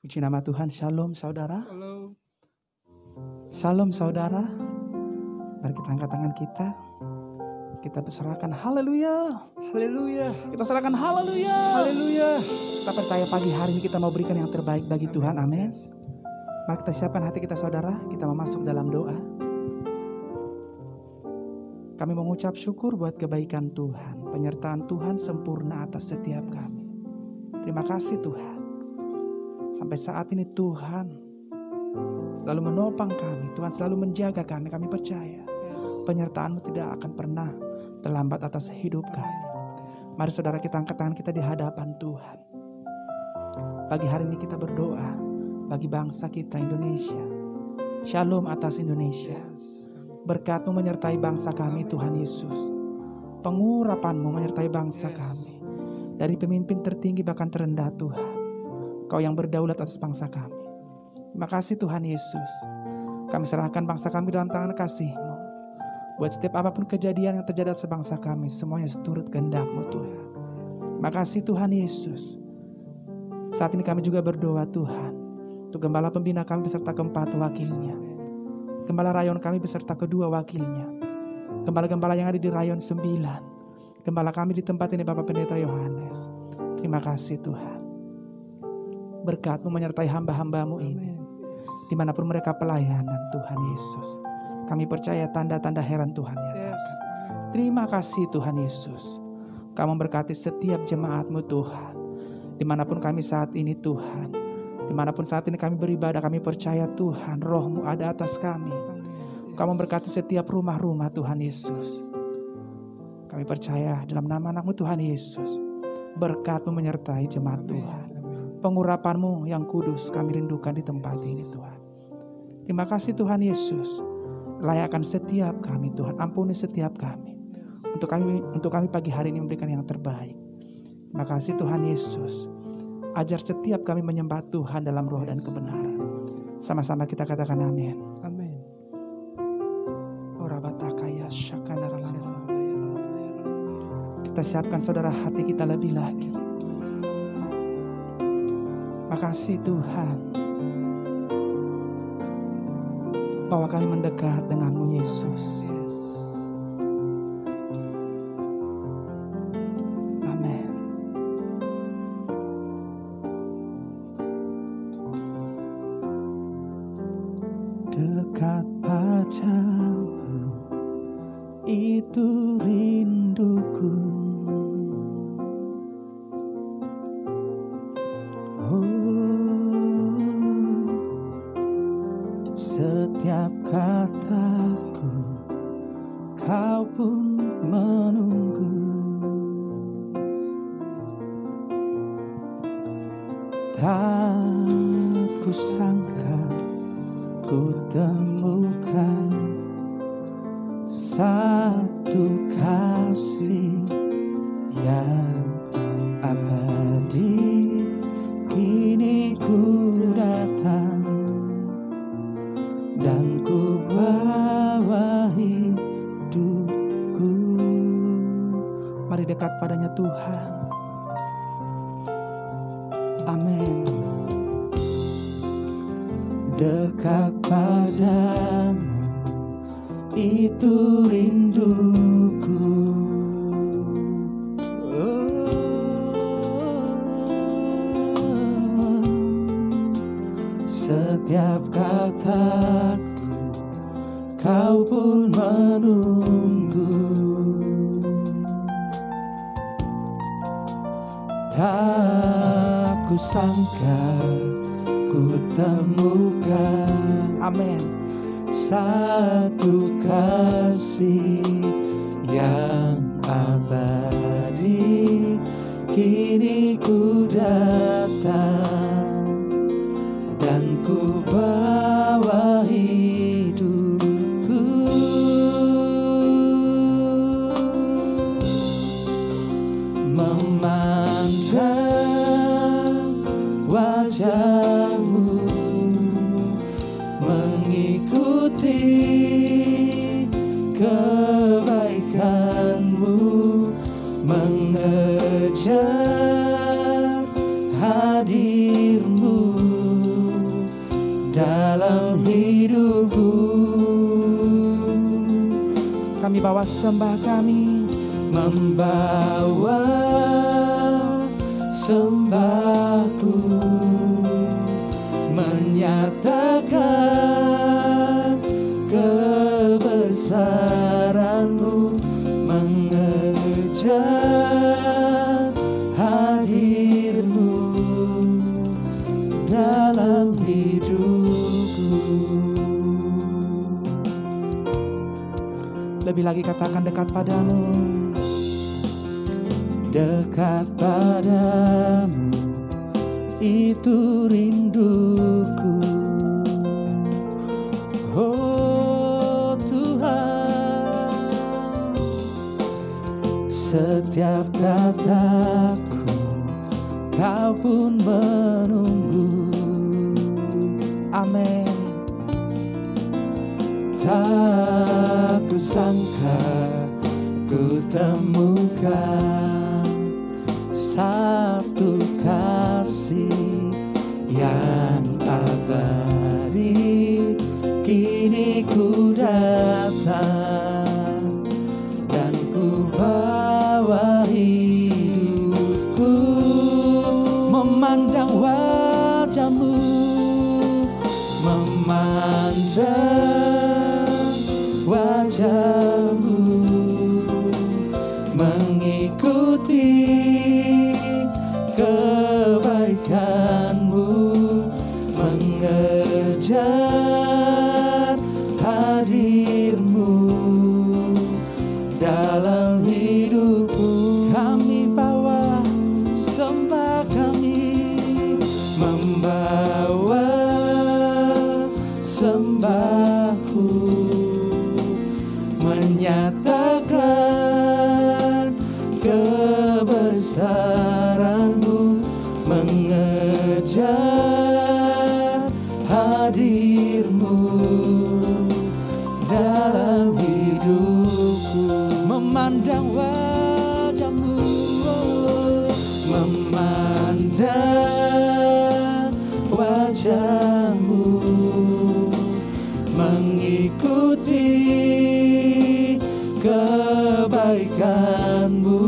Puji nama Tuhan. Shalom saudara. Halo. Shalom saudara. Mari kita angkat tangan kita. Kita berserahkan haleluya. Haleluya. Kita serahkan haleluya. Haleluya. Kita percaya pagi hari ini kita mau berikan yang terbaik bagi Tuhan. Amin. Mari kita siapkan hati kita saudara. Kita mau masuk dalam doa. Kami mengucap syukur buat kebaikan Tuhan. Penyertaan Tuhan sempurna atas setiap kami. Terima kasih Tuhan. Sampai saat ini Tuhan selalu menopang kami. Tuhan selalu menjaga kami. Kami percaya penyertaan-Mu tidak akan pernah terlambat atas hidup kami. Mari saudara kita angkat tangan kita di hadapan Tuhan. Pagi hari ini kita berdoa bagi bangsa kita Indonesia. Shalom atas Indonesia. Berkat-Mu menyertai bangsa kami Tuhan Yesus. Pengurapan-Mu menyertai bangsa kami. Dari pemimpin tertinggi bahkan terendah Tuhan. Kau yang berdaulat atas bangsa kami. Terima kasih Tuhan Yesus. Kami serahkan bangsa kami dalam tangan kasih-Mu. Buat setiap apapun kejadian yang terjadi atas bangsa kami, semuanya seturut kehendak-Mu Tuhan. Terima kasih Tuhan Yesus. Saat ini kami juga berdoa Tuhan. Untuk gembala pembina kami beserta keempat wakilnya. Gembala rayon kami beserta kedua wakilnya. Gembala-gembala yang ada di rayon 9. Gembala kami di tempat ini Bapak Pendeta Yohanes. Terima kasih Tuhan. Berkat-Mu menyertai hamba-hamba-Mu ini. Dimanapun mereka pelayanan Tuhan Yesus. Kami percaya tanda-tanda heran Tuhan nyatakan. Terima kasih Tuhan Yesus. Kau memberkati setiap jemaat-Mu Tuhan. Dimanapun kami saat ini Tuhan. Dimanapun saat ini kami beribadah, kami percaya Tuhan Roh-Mu ada atas kami. Kau memberkati setiap rumah-rumah Tuhan Yesus. Kami percaya dalam nama anak-Mu Tuhan Yesus. Berkat-Mu menyertai jemaat Tuhan. Pengurapan-Mu yang kudus kami rindukan di tempat ini Tuhan. Terima kasih Tuhan Yesus. Layakkan setiap kami Tuhan. Ampuni setiap kami. Untuk kami pagi hari ini memberikan yang terbaik. Terima kasih Tuhan Yesus. Ajar setiap kami menyembah Tuhan dalam roh dan kebenaran. Sama-sama kita katakan amin. Amin. Kita siapkan saudara hati kita lebih lagi. Makasih Tuhan bahwa kami mendekat dengan-Mu Yesus. Amin. Dekat padamu itu rinduku. Setiap kataku Kau pun menunggu. Tak kusangka ku temukan satu kasih yang abadi. Kini ku datang dan ku bawa hidupku. Mari dekat padanya Tuhan. Amin. Dekat padamu itu rinduku. Setiap kataku Kau pun menunggu. Tak kusangka ku temukan, amin, satu kasih yang abadi. Kini ku datang dan ku bawa hidupku. Memandang wajah-Mu, mengikuti kebaikan-Mu, mengejar hadir-Mu kami bawa sembah kami, membawa sembahku, menyatakan kebesaran-Mu, mengejar hadir-Mu dalam hidupku. lebih lagi katakan dekat padamu. Dekat padamu, itu rinduku. Oh Tuhan, setiap kataku Kau pun menunggu. Amin. Tak kusangka ku temukan satu kasih yang abadi. Kini ku datang dan ku bawa hidupku, memandang wajah-Mu, memandang wajah-Mu, mengikuti kebaikan-Mu, mengejar hadir-Mu dalam hidupku. Kami bawa sembah kami, membawa sembahku, menyatakan kebesaran-Mu, mengejar hadir-Mu dalam hidupku, memandang wajah-Mu, memandang wajah-Mu, mengikuti kebaikan-Mu,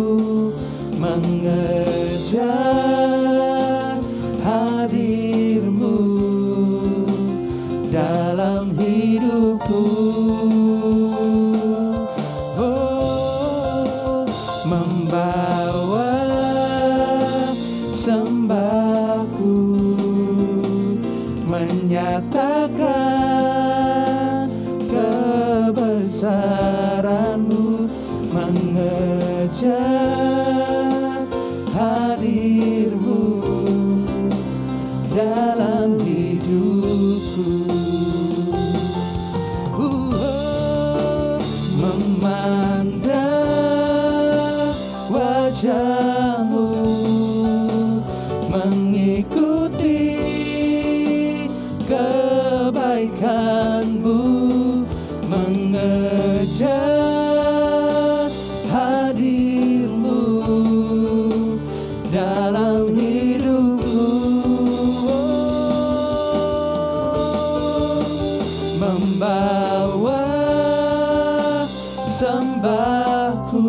mengejar hadir-Mu dalam hidupku. Oh, membawa sembahku, menyatakan kebesaran-Mu, mengejar hadir-Mu dalam hidupku. Memandang wajah-Mu, mengikuti kebaikan-Mu, mengejar hadir-Mu dalam hidupku. Membawa sembahku,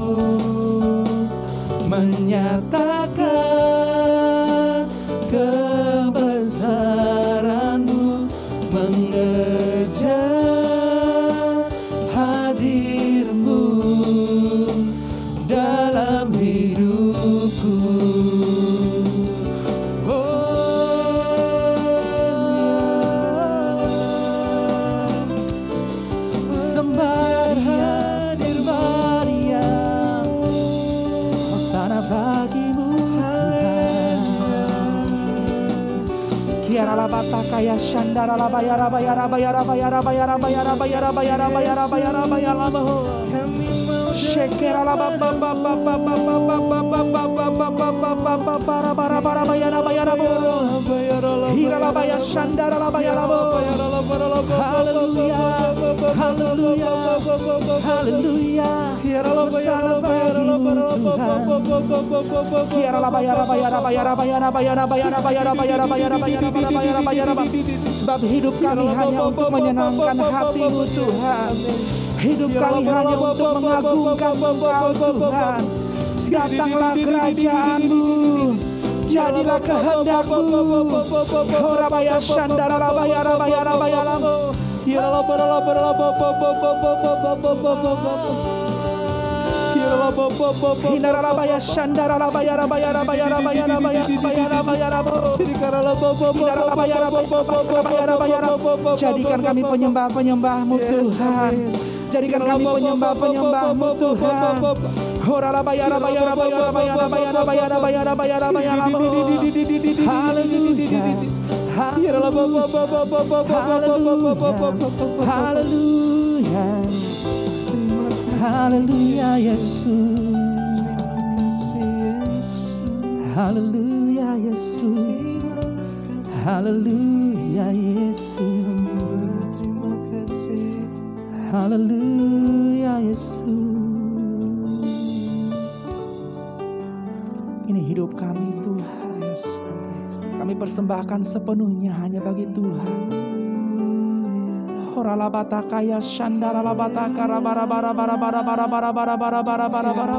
menyatakan kebesaran-Mu, mengejar hadir-Mu dalam hidupku. Bata kaya shandara la bayara bayara bayara bayara bayara bayara bayara bayara bayara bayara bayara bayara shekera la baba baba baba baba baba para para para bayara bayara bo hira la bayara shandara la bayara bo. Haleluya haleluya haleluya kiara la bayara bayara kiara la bayara bayara bayara bayara bayara bayara bayara bayara bayara bayara. Sebab hidup kami hanya untuk menyenangkan hati-Mu Tuhan. Hidup kami hanya untuk mengagungkan Engkau Tuhan. Datanglah kerajaan-Mu, jadilah kehendak-Mu. Horabaya Shandara Rabaya Rabaya Rabaya Ramo. Hinara Rabaya Shandara Rabaya Rabaya Rabaya Rabaya Rabaya Rabaya Rabaya Ramo. Hinara Rabaya Rabaya Rabaya Ramo. Jadikan kami penyembah-penyembah-Mu Tuhan. Jadikan kami penyembah-penyembah-Mu Tuhan. Hora Rabaya Rabaya Rabaya Rabaya Rabaya Rabaya Rabaya Rabaya Rabaya Ramo. Haleluya. Haleluya. Haleluya Yesus. Haleluya Yesus. Haleluya Yesus. Haleluya Yesus. Ini hidup kami Tuhan. Kami persembahkan sepenuhnya hanya bagi Tuhan. Horalabataka ya Shandara labataka rabara bara bara bara bara bara bara bara bara bara bara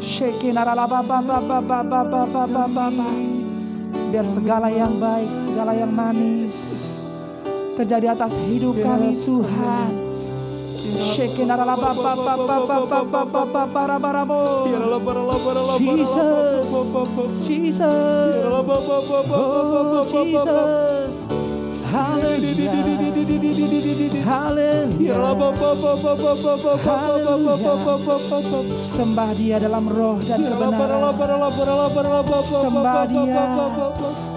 Shekinara lababa baba baba baba baba. Biar segala yang baik, segala yang manis terjadi atas hidup kami Tuhan. Shekinara lababa baba baba baba bara bara Jesus, Jesus, oh Jesus. Haleluya, haleluya, haleluya. Sembah Dia dalam roh dan kebenaran. Sembah Dia.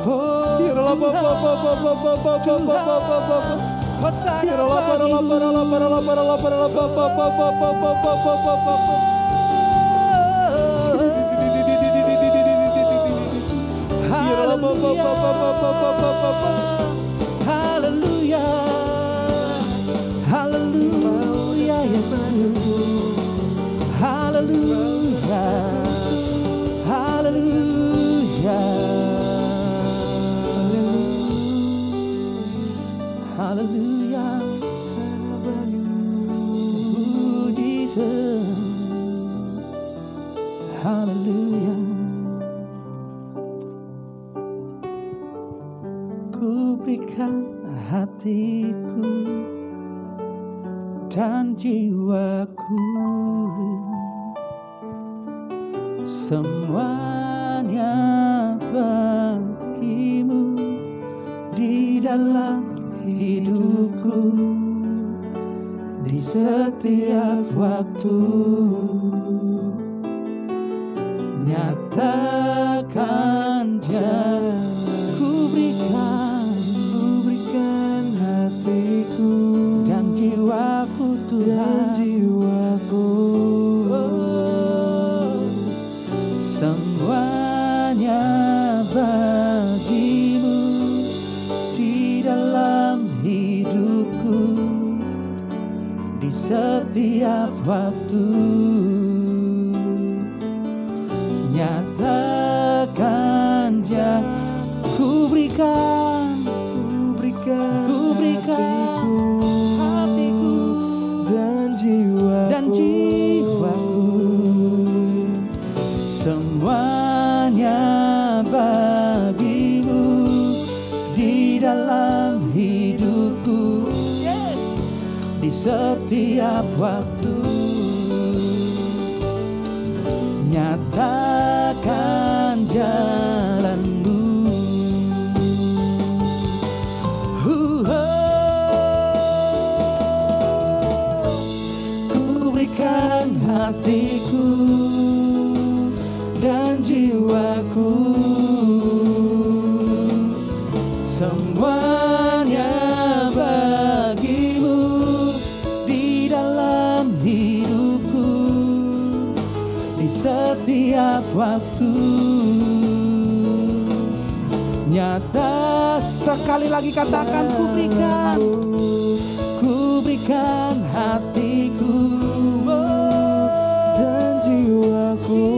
Oh Tuhan, Hosana Haleluya, haleluya Yesus. Haleluya, haleluya, haleluya. Oh Jesus, haleluya. Ku berikan hatiku dan jiwaku, semuanya bagimu di dalam hidupku, di setiap waktu. Nyatakan jalan. Ku berikan hatiku dan jiwaku Tuhan, semuanya bagimu di dalam hidupku, di setiap waktu. Nyatakan jalan. Ku berikan hatiku dan jiwaku, semuanya bagimu di dalam hidupku, di setiap waktu. Nyatakan jalanmu. Ku berikan hatiku dan jiwaku, semuanya bagimu di dalam hidupku, di setiap waktu. Nyata sekali lagi katakan, ku berikan hatiku dan jiwaku,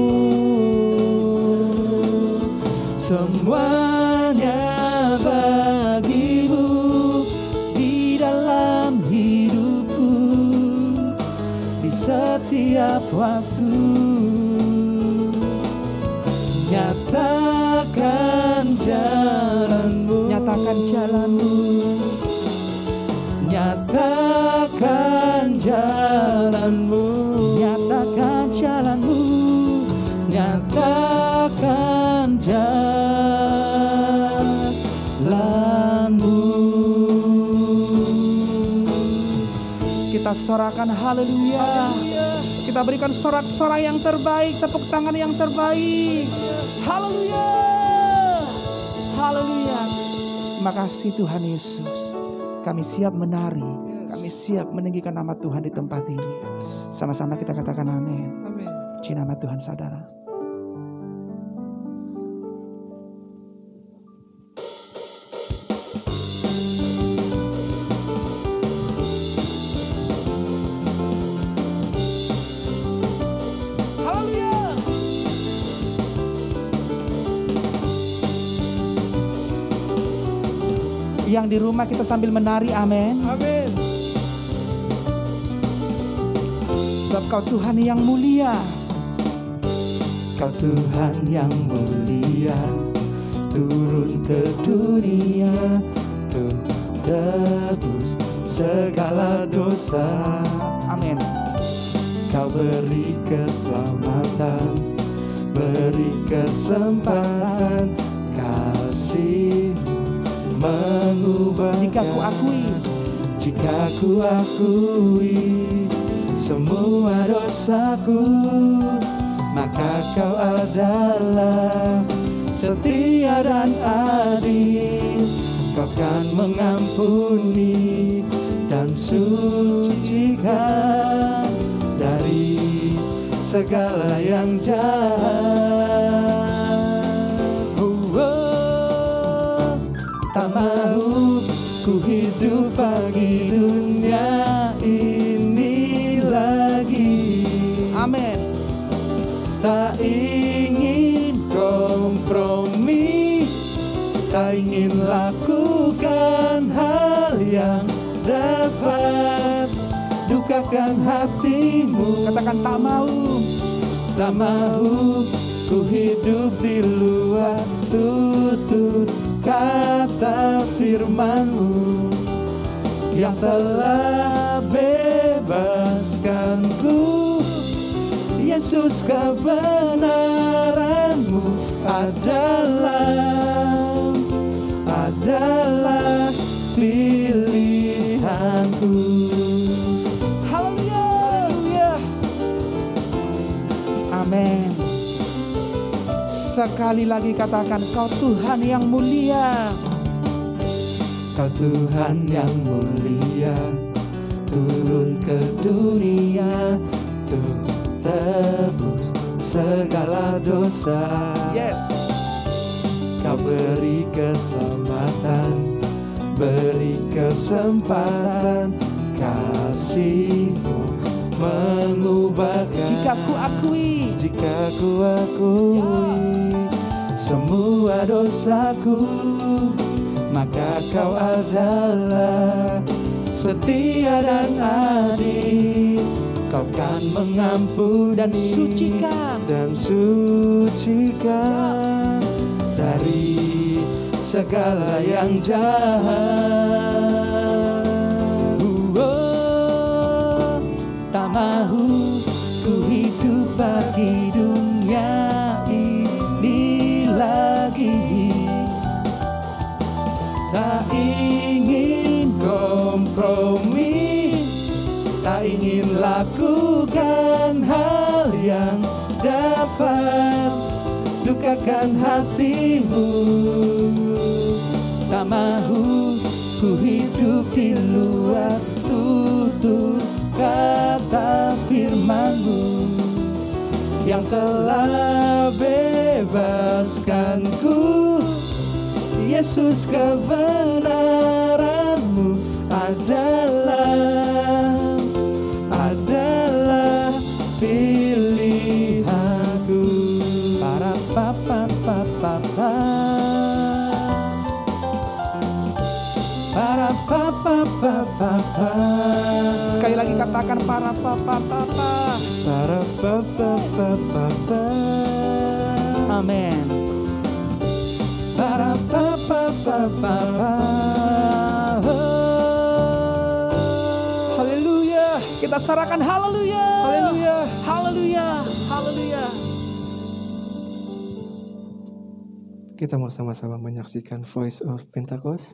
semuanya bagimu di dalam hidupku, setiap waktu. Nyatakan jalanmu, Nyatakan jalanmu, nyatakan jalanmu, nyatakan jalanmu, nyatakan jalanmu. kita sorakan haleluya. Kita berikan sorak-sorai yang terbaik, tepuk tangan yang terbaik. Haleluya. Haleluya. Terima kasih Tuhan Yesus. Kami siap menari, kami siap meninggikan nama Tuhan di tempat ini. Sama-sama kita katakan amin. Amin. Puji nama Tuhan saudara. Yang di rumah kita sambil menari, amin. Amin. Sebab Kau Tuhan yang mulia. Kau Tuhan yang mulia, turun ke dunia untuk tebus segala dosa. Amin. Kau beri keselamatan, beri kesempatan, kasih mengubah. Jika ku akui semua dosaku, maka Kau adalah setia dan adil. Kau kan mengampuni dan sucikan dari segala yang jahat. Tak mau ku hidup bagi dunia ini lagi. Amin. Tak ingin kompromi, tak ingin lakukan hal yang dapat dukakan hatimu. Katakan tak mau. Tak mau ku hidup di luar tutur kata firman-Mu yang telah bebaskanku. Yesus, kebenaran-Mu adalah pilihanku. Haleluya. Amin. Sekali lagi katakan, Kau Tuhan yang mulia. Kau Tuhan yang mulia, turun ke dunia untuk tebus segala dosa. Yes. Kau beri keselamatan, beri kesempatan, kasih-Mu mengubahkan. Jika ku akui semua dosaku, maka Kau adalah setia dan adil. Kau kan mengampuni dan sucikan dari segala yang jahat. Tak mau ku hidup bagi dunia ini lagi. Tak ingin kompromi, tak ingin lakukan hal yang dapat dukakan hatimu. Tak mau ku hidup di luar tutur kata firman-Mu yang telah bebaskanku. Yesus, kebenaran-Mu adalah pilihanku. Para papa, para Sekali lagi katakan para papa. Amin. Haleluya. Kita serahkan haleluya. Haleluya. Haleluya. Haleluya. Kita mau sama-sama menyaksikan Voice of Pentecost.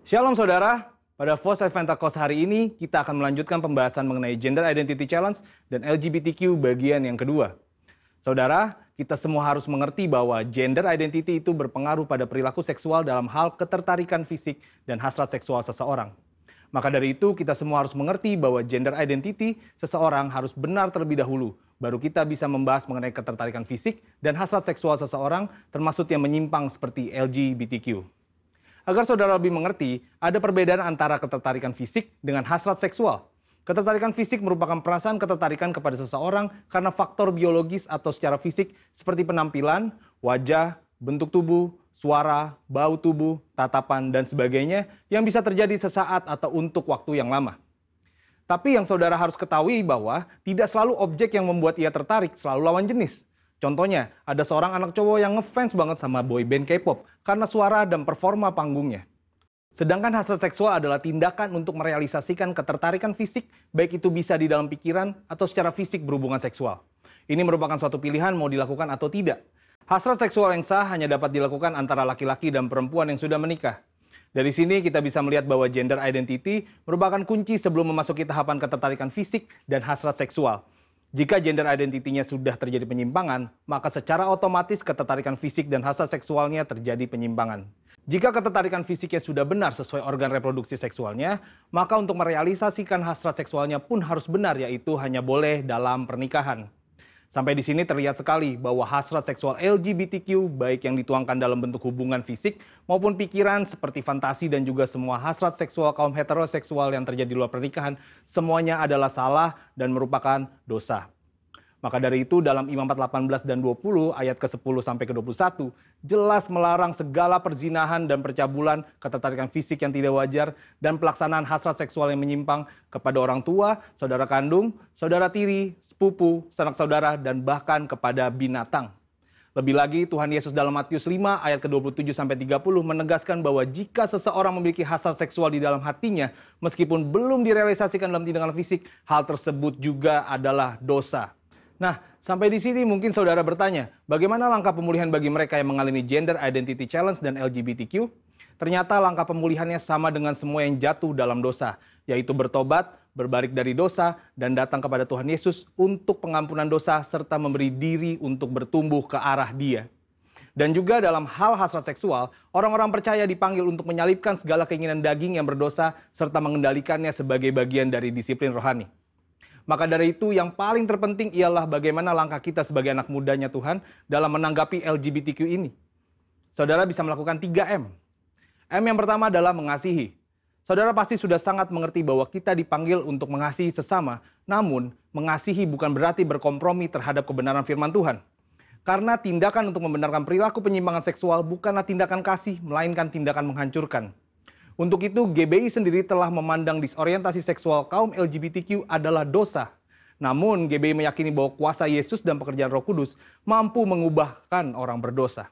Shalom saudara, pada Voice of Pentecost hari ini kita akan melanjutkan pembahasan mengenai Gender Identity Challenge dan LGBTQ bagian yang kedua. Saudara, kita semua harus mengerti bahwa gender identity itu berpengaruh pada perilaku seksual dalam hal ketertarikan fisik dan hasrat seksual seseorang. Maka dari itu kita semua harus mengerti bahwa gender identity seseorang harus benar terlebih dahulu. Baru kita bisa membahas mengenai ketertarikan fisik dan hasrat seksual seseorang termasuk yang menyimpang seperti LGBTQ. Agar saudara lebih mengerti, ada perbedaan antara ketertarikan fisik dengan hasrat seksual. Ketertarikan fisik merupakan perasaan ketertarikan kepada seseorang karena faktor biologis atau secara fisik seperti penampilan, wajah, bentuk tubuh, suara, bau tubuh, tatapan, dan sebagainya yang bisa terjadi sesaat atau untuk waktu yang lama. Tapi yang saudara harus ketahui bahwa tidak selalu objek yang membuat ia tertarik selalu lawan jenis. Contohnya, ada seorang anak cowok yang ngefans banget sama boyband K-pop karena suara dan performa panggungnya. Sedangkan hasrat seksual adalah tindakan untuk merealisasikan ketertarikan fisik, baik itu bisa di dalam pikiran atau secara fisik berhubungan seksual. Ini merupakan suatu pilihan mau dilakukan atau tidak. Hasrat seksual yang sah hanya dapat dilakukan antara laki-laki dan perempuan yang sudah menikah. Dari sini kita bisa melihat bahwa gender identity merupakan kunci sebelum memasuki tahapan ketertarikan fisik dan hasrat seksual. Jika gender identity-nya sudah terjadi penyimpangan, maka secara otomatis ketertarikan fisik dan hasrat seksualnya terjadi penyimpangan. Jika ketertarikan fisiknya sudah benar sesuai organ reproduksi seksualnya, maka untuk merealisasikan hasrat seksualnya pun harus benar, yaitu hanya boleh dalam pernikahan. Sampai di sini terlihat sekali bahwa hasrat seksual LGBTQ, baik yang dituangkan dalam bentuk hubungan fisik maupun pikiran seperti fantasi dan juga semua hasrat seksual kaum heteroseksual yang terjadi di luar pernikahan, semuanya adalah salah dan merupakan dosa. Maka dari itu dalam Imamat 18 dan 20 ayat ke-10 sampai ke-21 jelas melarang segala perzinahan dan percabulan, ketertarikan fisik yang tidak wajar, dan pelaksanaan hasrat seksual yang menyimpang kepada orang tua, saudara kandung, saudara tiri, sepupu, sanak saudara, dan bahkan kepada binatang. Lebih lagi Tuhan Yesus dalam Matius 5 ayat ke-27 sampai 30 menegaskan bahwa jika seseorang memiliki hasrat seksual di dalam hatinya, meskipun belum direalisasikan dalam tindakan fisik, hal tersebut juga adalah dosa. Nah, sampai di sini mungkin saudara bertanya, bagaimana langkah pemulihan bagi mereka yang mengalami Gender Identity Challenge dan LGBTQ? Ternyata langkah pemulihannya sama dengan semua yang jatuh dalam dosa, yaitu bertobat, berbalik dari dosa, dan datang kepada Tuhan Yesus untuk pengampunan dosa serta memberi diri untuk bertumbuh ke arah Dia. Dan juga dalam hal hasrat seksual, orang-orang percaya dipanggil untuk menyalipkan segala keinginan daging yang berdosa serta mengendalikannya sebagai bagian dari disiplin rohani. Maka dari itu yang paling terpenting ialah bagaimana langkah kita sebagai anak mudanya Tuhan dalam menanggapi LGBTQ ini. Saudara bisa melakukan 3M. M yang pertama adalah mengasihi. Saudara pasti sudah sangat mengerti bahwa kita dipanggil untuk mengasihi sesama, namun mengasihi bukan berarti berkompromi terhadap kebenaran firman Tuhan. Karena tindakan untuk membenarkan perilaku penyimpangan seksual bukanlah tindakan kasih, melainkan tindakan menghancurkan. Untuk itu, GBI sendiri telah memandang disorientasi seksual kaum LGBTQ adalah dosa. Namun, GBI meyakini bahwa kuasa Yesus dan pekerjaan Roh Kudus mampu mengubahkan orang berdosa.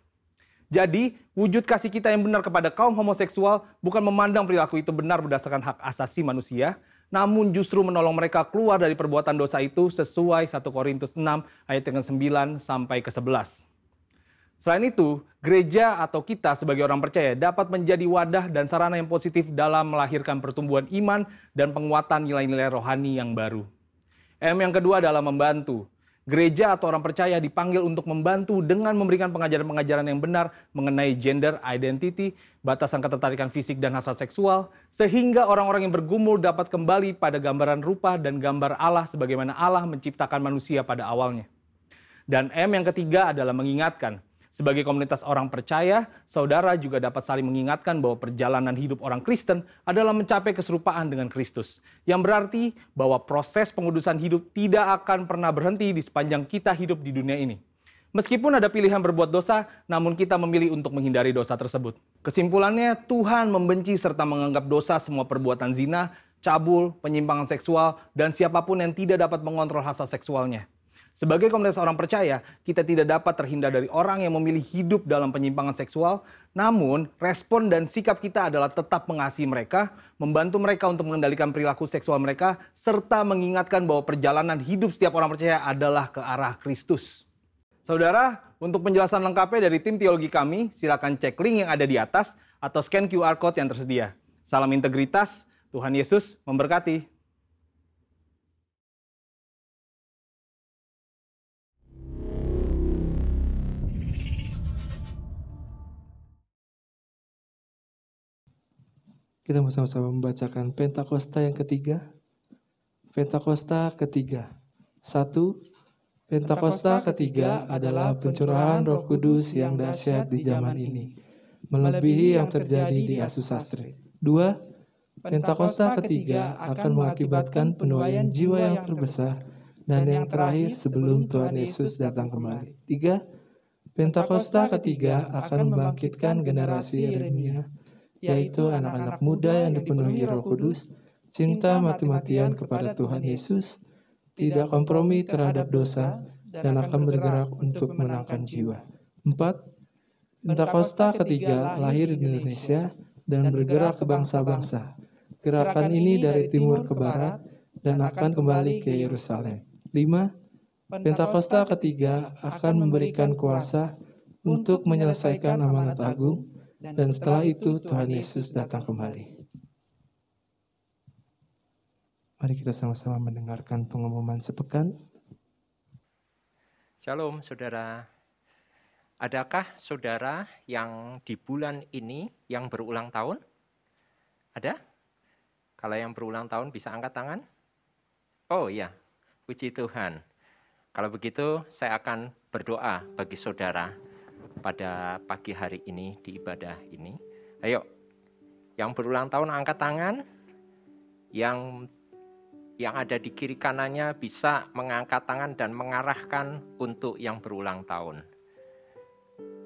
Jadi, wujud kasih kita yang benar kepada kaum homoseksual bukan memandang perilaku itu benar berdasarkan hak asasi manusia, namun justru menolong mereka keluar dari perbuatan dosa itu sesuai 1 Korintus 6 ayat 9 sampai ke 11. Selain itu, gereja atau kita sebagai orang percaya dapat menjadi wadah dan sarana yang positif dalam melahirkan pertumbuhan iman dan penguatan nilai-nilai rohani yang baru. M yang kedua adalah membantu. Gereja atau orang percaya dipanggil untuk membantu dengan memberikan pengajaran-pengajaran yang benar mengenai gender identity, batasan ketertarikan fisik dan hasrat seksual, sehingga orang-orang yang bergumul dapat kembali pada gambaran rupa dan gambar Allah sebagaimana Allah menciptakan manusia pada awalnya. Dan M yang ketiga adalah mengingatkan. Sebagai komunitas orang percaya, saudara juga dapat saling mengingatkan bahwa perjalanan hidup orang Kristen adalah mencapai keserupaan dengan Kristus. Yang berarti bahwa proses pengudusan hidup tidak akan pernah berhenti di sepanjang kita hidup di dunia ini. Meskipun ada pilihan berbuat dosa, namun kita memilih untuk menghindari dosa tersebut. Kesimpulannya, Tuhan membenci serta menganggap dosa semua perbuatan zina, cabul, penyimpangan seksual, dan siapapun yang tidak dapat mengontrol hasrat seksualnya. Sebagai komunitas orang percaya, kita tidak dapat terhindar dari orang yang memilih hidup dalam penyimpangan seksual, namun respon dan sikap kita adalah tetap mengasihi mereka, membantu mereka untuk mengendalikan perilaku seksual mereka, serta mengingatkan bahwa perjalanan hidup setiap orang percaya adalah ke arah Kristus. Saudara, untuk penjelasan lengkapnya dari tim teologi kami, silakan cek link yang ada di atas atau scan QR Code yang tersedia. Salam integritas, Tuhan Yesus memberkati. Kita bersama-sama membacakan Pentakosta yang ketiga. Pentakosta ketiga. 1. Pentakosta ketiga adalah pencurahan Roh Kudus yang dahsyat di zaman ini, melebihi yang terjadi di Asusastre. 2. Pentakosta ketiga akan mengakibatkan penuaian jiwa yang terbesar dan yang terakhir sebelum Tuhan Yesus datang kembali. 3. Pentakosta ketiga akan membangkitkan generasi Yeremia, yaitu anak-anak muda yang dipenuhi Roh Kudus, cinta mati-matian kepada Tuhan Yesus, tidak kompromi terhadap dosa, dan akan bergerak untuk menangkan jiwa. 4. Pentakosta ketiga lahir di Indonesia dan bergerak ke bangsa-bangsa. Gerakan ini dari timur ke barat dan akan kembali ke Yerusalem. 5. Pentakosta ketiga akan memberikan kuasa untuk menyelesaikan amanat agung, dan setelah itu Tuhan Yesus datang kembali. Mari kita sama-sama mendengarkan pengumuman sepekan. Shalom saudara. Adakah saudara yang di bulan ini yang berulang tahun? Ada? Kalau yang berulang tahun bisa angkat tangan? Oh iya, puji Tuhan. Kalau begitu saya akan berdoa bagi saudara pada pagi hari ini di ibadah ini. Ayo, yang berulang tahun angkat tangan, yang ada di kiri kanannya bisa mengangkat tangan dan mengarahkan untuk yang berulang tahun.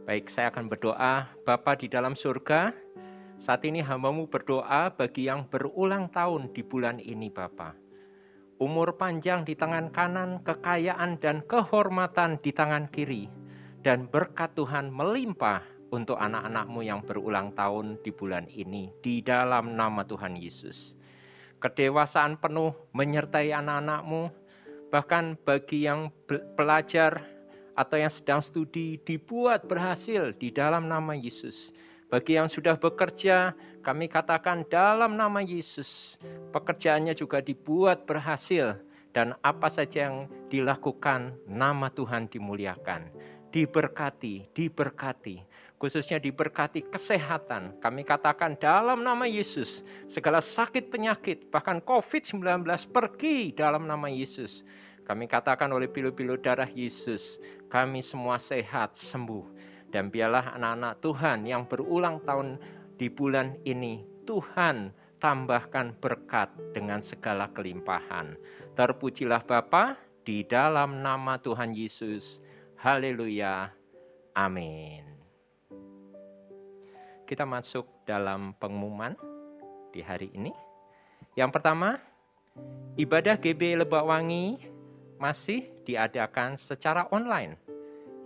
Baik, saya akan berdoa. Bapa di dalam surga, saat ini hamba-Mu berdoa bagi yang berulang tahun di bulan ini Bapa. Umur panjang di tangan kanan, kekayaan dan kehormatan di tangan kiri. Dan berkat Tuhan melimpah untuk anak-anak-Mu yang berulang tahun di bulan ini, di dalam nama Tuhan Yesus. Kedewasaan penuh menyertai anak-anak-Mu, bahkan bagi yang pelajar atau yang sedang studi dibuat berhasil di dalam nama Yesus. Bagi yang sudah bekerja, kami katakan dalam nama Yesus, pekerjaannya juga dibuat berhasil, dan apa saja yang dilakukan, nama Tuhan dimuliakan. Diberkati, khususnya diberkati kesehatan. Kami katakan dalam nama Yesus, segala sakit penyakit, bahkan COVID-19 pergi dalam nama Yesus. Kami katakan oleh pilu-pilu darah Yesus, kami semua sehat, sembuh. Dan biarlah anak-anak Tuhan yang berulang tahun di bulan ini, Tuhan tambahkan berkat dengan segala kelimpahan. Terpujilah Bapa di dalam nama Tuhan Yesus. Haleluya. Amin. Kita masuk dalam pengumuman di hari ini. Yang pertama, ibadah GB Lebak Wangi masih diadakan secara online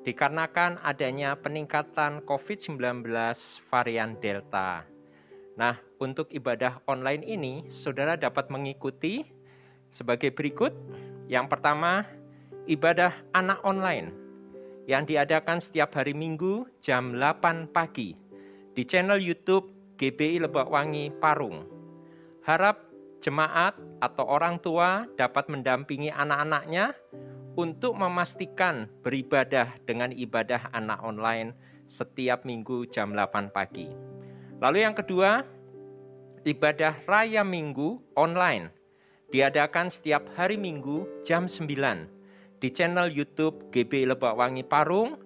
dikarenakan adanya peningkatan COVID-19 varian Delta. Nah, untuk ibadah online ini, saudara dapat mengikuti sebagai berikut. Yang pertama, ibadah anak online yang diadakan setiap hari Minggu jam 8 pagi di channel YouTube GBI Lebak Wangi Parung. Harap jemaat atau orang tua dapat mendampingi anak-anaknya untuk memastikan beribadah dengan ibadah anak online setiap Minggu jam 8 pagi. Lalu yang kedua, ibadah Raya Minggu online diadakan setiap hari Minggu jam 9 di channel YouTube GB Lebak Wangi Parung,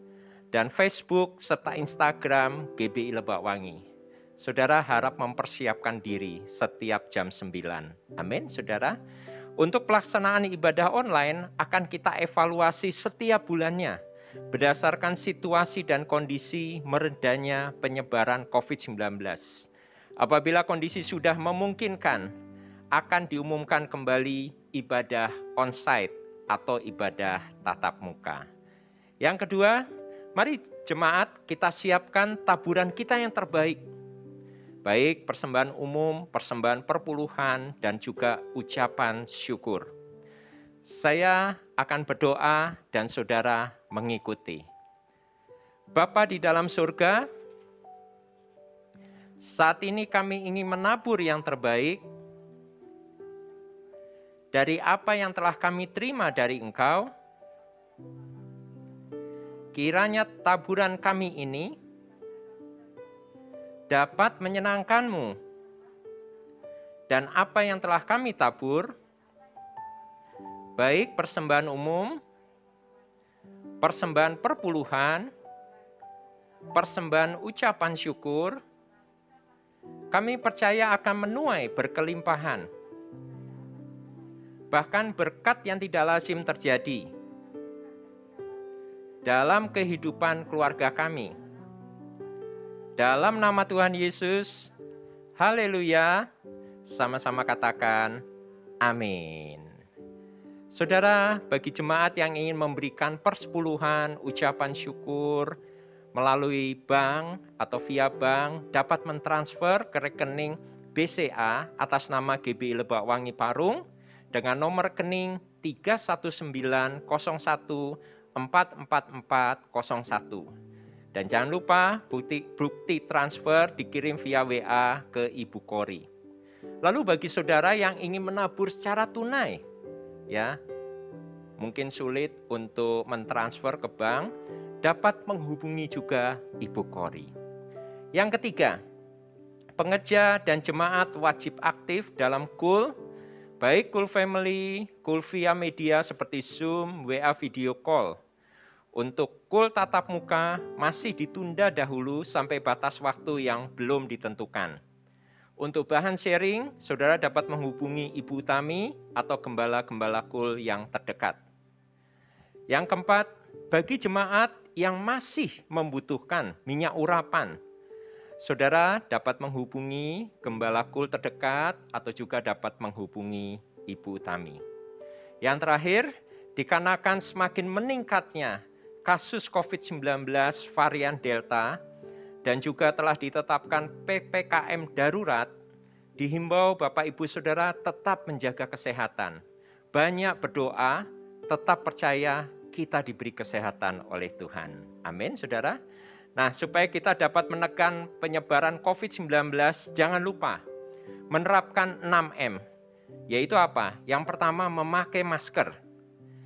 dan Facebook serta Instagram GBI Lebakwangi. Saudara harap mempersiapkan diri setiap jam 9. Amin, saudara. Untuk pelaksanaan ibadah online akan kita evaluasi setiap bulannya berdasarkan situasi dan kondisi meredanya penyebaran COVID-19. Apabila kondisi sudah memungkinkan, akan diumumkan kembali ibadah onsite atau ibadah tatap muka. Yang kedua, mari jemaat kita siapkan taburan kita yang terbaik. Baik persembahan umum, persembahan perpuluhan, dan juga ucapan syukur. Saya akan berdoa dan saudara mengikuti. Bapa di dalam surga, saat ini kami ingin menabur yang terbaik dari apa yang telah kami terima dari Engkau. Kiranya taburan kami ini dapat menyenangkan-Mu, dan apa yang telah kami tabur, baik persembahan umum, persembahan perpuluhan, persembahan ucapan syukur, kami percaya akan menuai berkelimpahan. Bahkan berkat yang tidak lazim terjadi dalam kehidupan keluarga kami. Dalam nama Tuhan Yesus, haleluya, sama-sama katakan amin. Saudara, bagi jemaat yang ingin memberikan persepuluhan, ucapan syukur, melalui bank atau via bank, dapat mentransfer ke rekening BCA atas nama GBI Lebakwangi Parung, dengan nomor rekening 31901444401. Dan jangan lupa bukti transfer dikirim via WA ke Ibu Kori. Lalu bagi saudara yang ingin menabur secara tunai, ya, mungkin sulit untuk mentransfer ke bank, dapat menghubungi juga Ibu Kori. Yang ketiga, pengeja dan jemaat wajib aktif dalam KUL, baik KUL Family, KUL via media seperti Zoom, WA video call. Untuk KUL tatap muka masih ditunda dahulu sampai batas waktu yang belum ditentukan. Untuk bahan sharing, saudara dapat menghubungi Ibu Tami atau gembala-gembala KUL yang terdekat. Yang keempat, bagi jemaat yang masih membutuhkan minyak urapan, saudara dapat menghubungi gembala KUL terdekat atau juga dapat menghubungi Ibu Tami. Yang terakhir, dikarenakan semakin meningkatnya kasus COVID-19 varian Delta dan juga telah ditetapkan PPKM darurat, dihimbau Bapak Ibu Saudara tetap menjaga kesehatan. Banyak berdoa, tetap percaya kita diberi kesehatan oleh Tuhan. Amin, Saudara. Nah, supaya kita dapat menekan penyebaran COVID-19, jangan lupa menerapkan 6M. Yaitu apa? Yang pertama, memakai masker.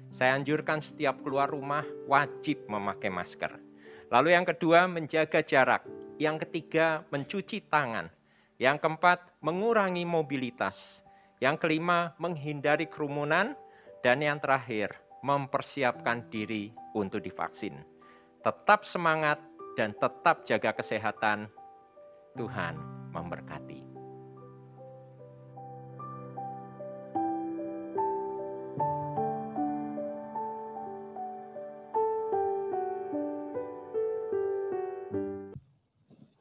Saya anjurkan setiap keluar rumah wajib memakai masker. Lalu yang kedua, menjaga jarak. Yang ketiga, mencuci tangan. Yang keempat, mengurangi mobilitas. Yang kelima, menghindari kerumunan. Dan yang terakhir, mempersiapkan diri untuk divaksin. Tetap semangat dan tetap jaga kesehatan. Tuhan memberkati.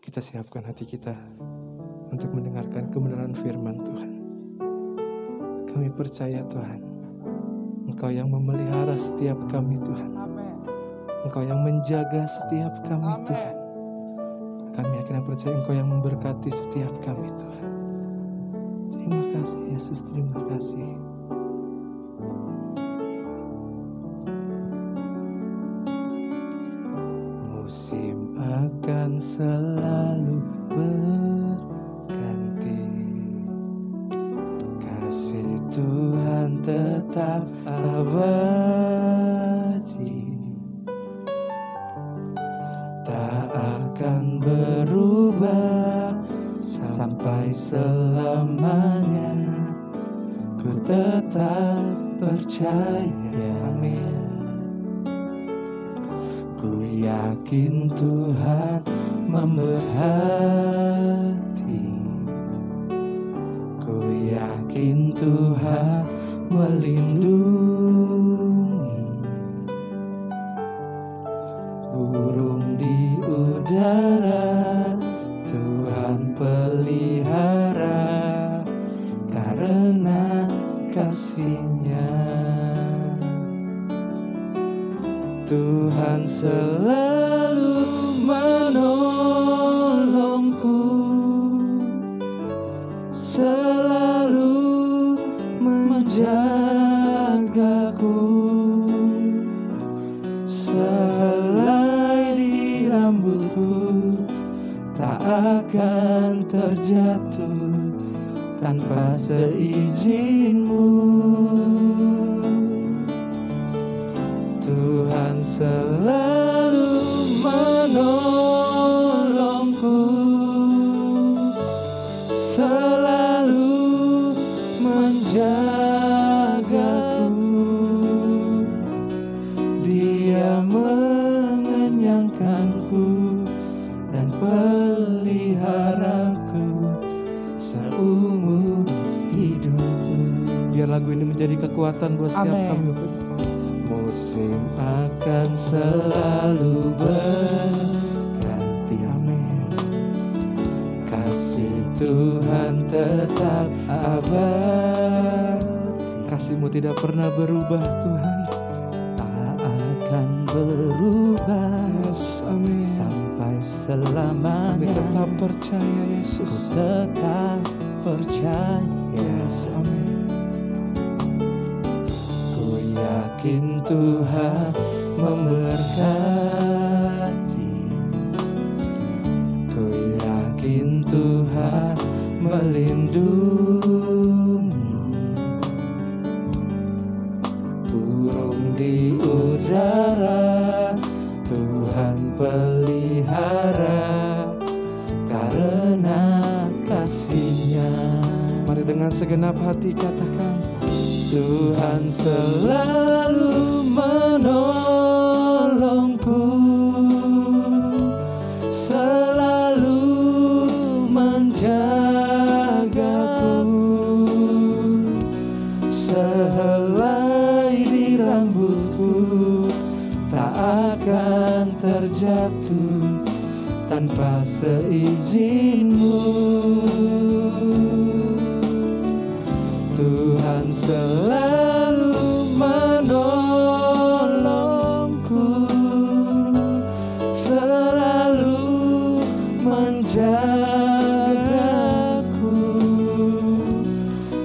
Kita siapkan hati kita untuk mendengarkan kebenaran firman Tuhan. Kami percaya Tuhan, Engkau yang memelihara setiap kami Tuhan. Engkau yang menjaga setiap kami Tuhan. Kami yakin dan percaya Engkau yang memberkati setiap kami Tuhan. Terima kasih Yesus, terima kasih. Musim akan selalu berganti, kasih Tuhan tetap abadi, tak akan berubah sampai selamanya. Ku tetap percaya, amin. Ku yakin Tuhan memberkati. Ku yakin Tuhan melindungi. Burung di udara Tuhan pelihara karena kasih-Nya. Tuhan selalu menolongku, selalu menjagaku. Sehelai di rambutku tak akan terjatuh tanpa seizin-Mu. Tuhan selalu menolongku, selalu menjagaku. Dia mengenyangkanku dan peliharaku seumur hidupku. Biar lagu ini menjadi kekuatan buat setiap Amin. kami. Musim akan selalu berganti. Amin. Kasih Tuhan tetap abadi. Kasih-Mu tidak pernah berubah, Tuhan. Tak akan berubah. Yes, amin. Sampai Kami selamanya. tetap percaya, Yesus. Tetap percaya. Yes, amin. Ku yakin Tuhan memberkati. Ku yakin Tuhan melindungi. Burung di udara Tuhan pelihara karena kasih-Nya. Mari dengan segenap hati katakan, Tuhan selalu menolongku, selalu menjagaku. Sehelai di rambutku tak akan terjatuh tanpa seizin-Mu. Tuhan selalu menolongku, selalu menjagaku.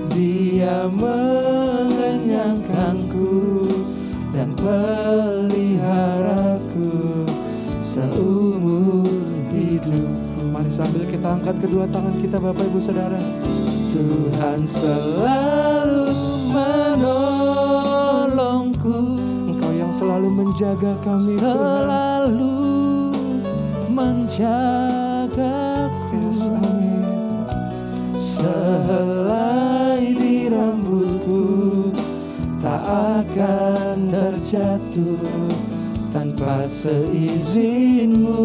Dia mengenyangkanku dan peliharaku seumur hidupku. Mari sambil kita angkat kedua tangan kita, Bapak Ibu Saudara. Tuhan selalu menolongku. Engkau yang selalu menjaga kami, Selalu menjagaku. Yes, amin. Sehelai di rambutku tak akan terjatuh tanpa seizin-Mu.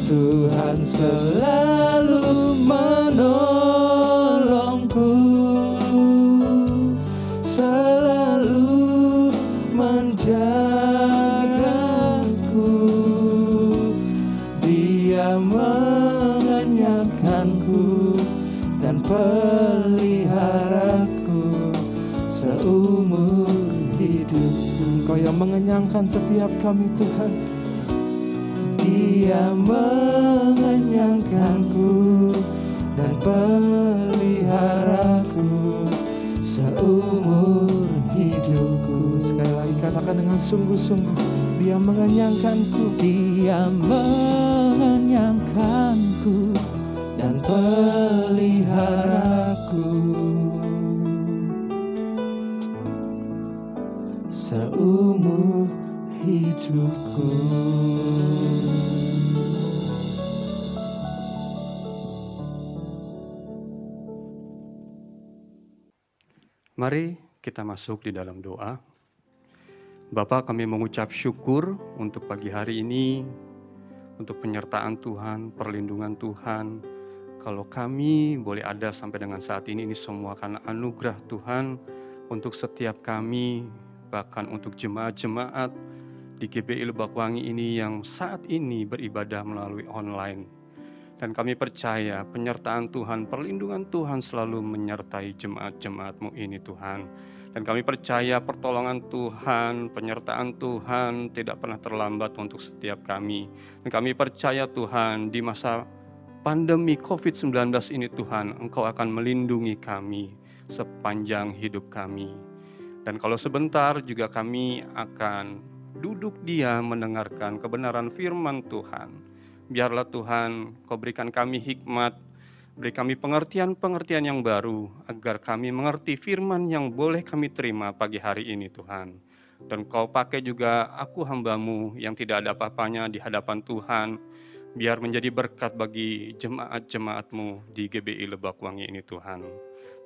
Tuhan selalu menolongku, selalu menjagaku. Dia mengenyangkanku dan peliharaku seumur hidupku. Engkau yang mengenyangkan setiap kami, Tuhan. Dia mengenyangkanku dan peliharaku seumur hidupku. Sekali lagi katakan dengan sungguh-sungguh, Dia mengenyangkanku, Dia mengenyangkanku dan peliharaku seumur hidupku. Mari kita masuk di dalam doa. Bapa, kami mengucap syukur untuk pagi hari ini, untuk penyertaan Tuhan, perlindungan Tuhan. Kalau kami boleh ada sampai dengan saat ini semua karena anugerah Tuhan untuk setiap kami, bahkan untuk jemaat-jemaat di GBI Lebakwangi ini yang saat ini beribadah melalui online. Dan kami percaya penyertaan Tuhan, perlindungan Tuhan selalu menyertai jemaat-jemaat-Mu ini Tuhan. Dan kami percaya pertolongan Tuhan, penyertaan Tuhan tidak pernah terlambat untuk setiap kami. Dan kami percaya Tuhan di masa pandemi COVID-19 ini Tuhan, Engkau akan melindungi kami sepanjang hidup kami. Dan kalau sebentar juga kami akan duduk diam mendengarkan kebenaran firman Tuhan. Biarlah Tuhan, Kau berikan kami hikmat, beri kami pengertian-pengertian yang baru, agar kami mengerti firman yang boleh kami terima pagi hari ini Tuhan. Dan Kau pakai juga aku hamba-Mu yang tidak ada apa-apanya di hadapan Tuhan, biar menjadi berkat bagi jemaat-jemaat-Mu di GBI Lebakwangi ini Tuhan.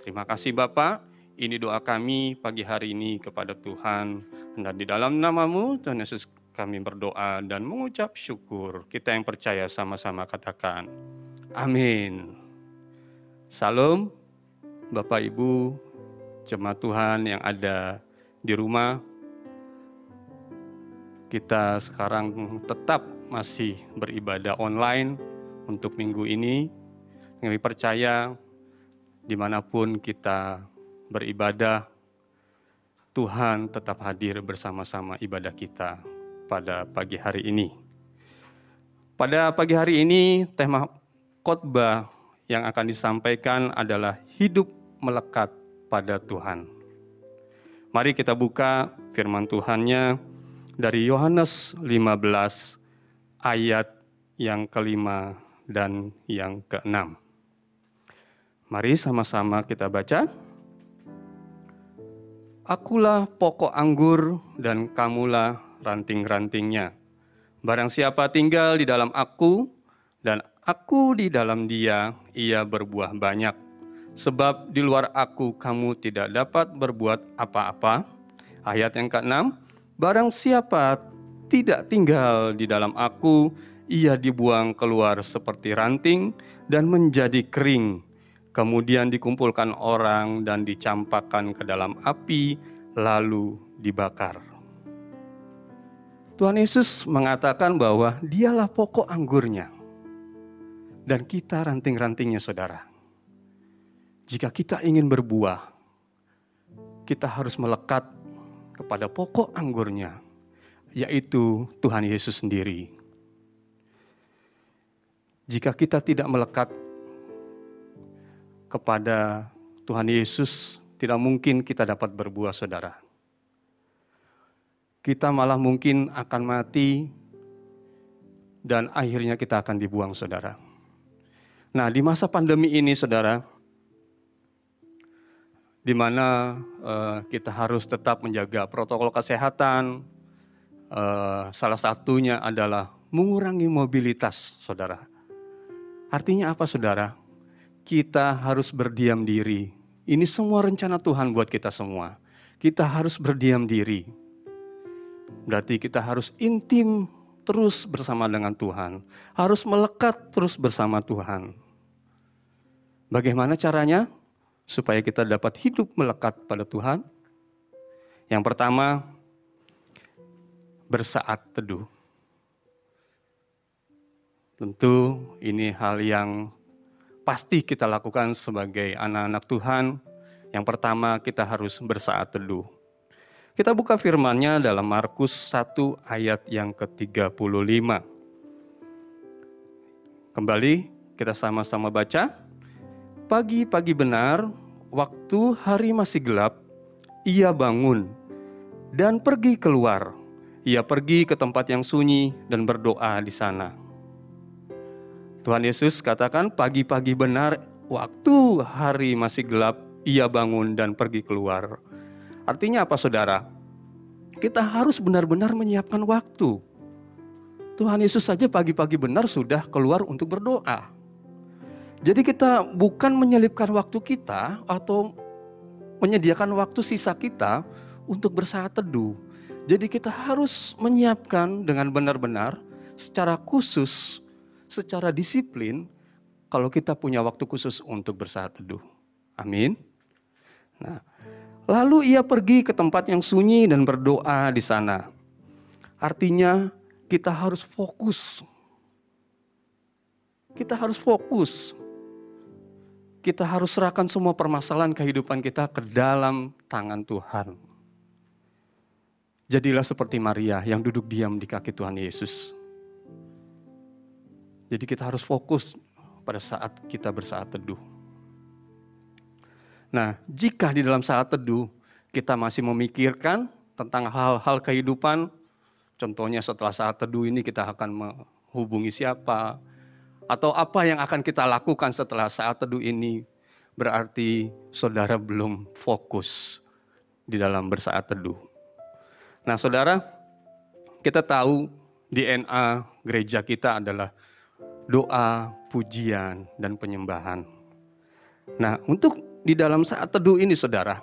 Terima kasih Bapa, ini doa kami pagi hari ini kepada Tuhan. Dan di dalam nama-Mu Tuhan Yesus kami berdoa dan mengucap syukur. Kita yang percaya sama-sama katakan, amin. Salam, Bapak Ibu, jemaat Tuhan yang ada di rumah. Kita sekarang tetap masih beribadah online untuk minggu ini. Kami percaya dimanapun kita beribadah, Tuhan tetap hadir bersama-sama ibadah kita pada pagi hari ini. Pada pagi hari ini, tema khotbah yang akan disampaikan adalah hidup melekat pada Tuhan. Mari kita buka firman Tuhannya dari Yohanes 15 ayat yang kelima dan yang keenam. Mari sama-sama kita baca. Akulah pokok anggur dan kamulah ranting-rantingnya. Barang siapa tinggal di dalam aku dan aku di dalam dia, ia berbuah banyak. Sebab di luar aku kamu tidak dapat berbuat apa-apa. Ayat yang ke-6, barang siapa tidak tinggal di dalam aku, ia dibuang keluar seperti ranting dan menjadi kering. Kemudian dikumpulkan orang dan dicampakkan ke dalam api, lalu dibakar. Tuhan Yesus mengatakan bahwa dialah pokok anggurnya. Dan kita ranting-rantingnya saudara. Jika kita ingin berbuah, kita harus melekat kepada pokok anggurnya, yaitu Tuhan Yesus sendiri. Jika kita tidak melekat kepada Tuhan Yesus, tidak mungkin kita dapat berbuah saudara. Kita malah mungkin akan mati dan akhirnya kita akan dibuang saudara. Nah, di masa pandemi ini, saudara, di mana kita harus tetap menjaga protokol kesehatan, salah satunya adalah mengurangi mobilitas, saudara. Artinya apa, saudara? Kita harus berdiam diri. Ini semua rencana Tuhan buat kita semua. Kita harus berdiam diri. Berarti kita harus intim terus bersama dengan Tuhan, harus melekat terus bersama Tuhan. Bagaimana caranya supaya kita dapat hidup melekat pada Tuhan? Yang pertama, bersaat teduh. Tentu ini hal yang pasti kita lakukan sebagai anak-anak Tuhan. Yang pertama, kita harus bersaat teduh. Kita buka firman-Nya dalam Markus 1 ayat yang ke-35. Kembali kita sama-sama baca. Pagi-pagi benar, waktu hari masih gelap, ia bangun dan pergi keluar. Ia pergi ke tempat yang sunyi dan berdoa di sana. Tuhan Yesus katakan pagi-pagi benar, waktu hari masih gelap, ia bangun dan pergi keluar. Artinya apa saudara? Kita harus benar-benar menyiapkan waktu. Tuhan Yesus saja pagi-pagi benar sudah keluar untuk berdoa. Jadi kita bukan menyelipkan waktu kita atau menyediakan waktu sisa kita untuk bersaat teduh. Jadi kita harus menyiapkan dengan benar-benar, secara khusus, secara disiplin, kalau kita punya waktu khusus untuk bersaat teduh. Amin. Nah, lalu ia pergi ke tempat yang sunyi dan berdoa di sana. Artinya kita harus fokus. Kita harus fokus. Kita harus serahkan semua permasalahan kehidupan kita ke dalam tangan Tuhan. Jadilah seperti Maria yang duduk diam di kaki Tuhan Yesus. Jadi kita harus fokus pada saat kita bersaat teduh. Nah, jika di dalam saat teduh kita masih memikirkan tentang hal-hal kehidupan, contohnya setelah saat teduh ini kita akan menghubungi siapa, atau apa yang akan kita lakukan setelah saat teduh ini, berarti saudara belum fokus di dalam bersaat teduh. Nah saudara, kita tahu DNA gereja kita adalah doa, pujian, dan penyembahan. Nah untuk di dalam saat teduh ini saudara,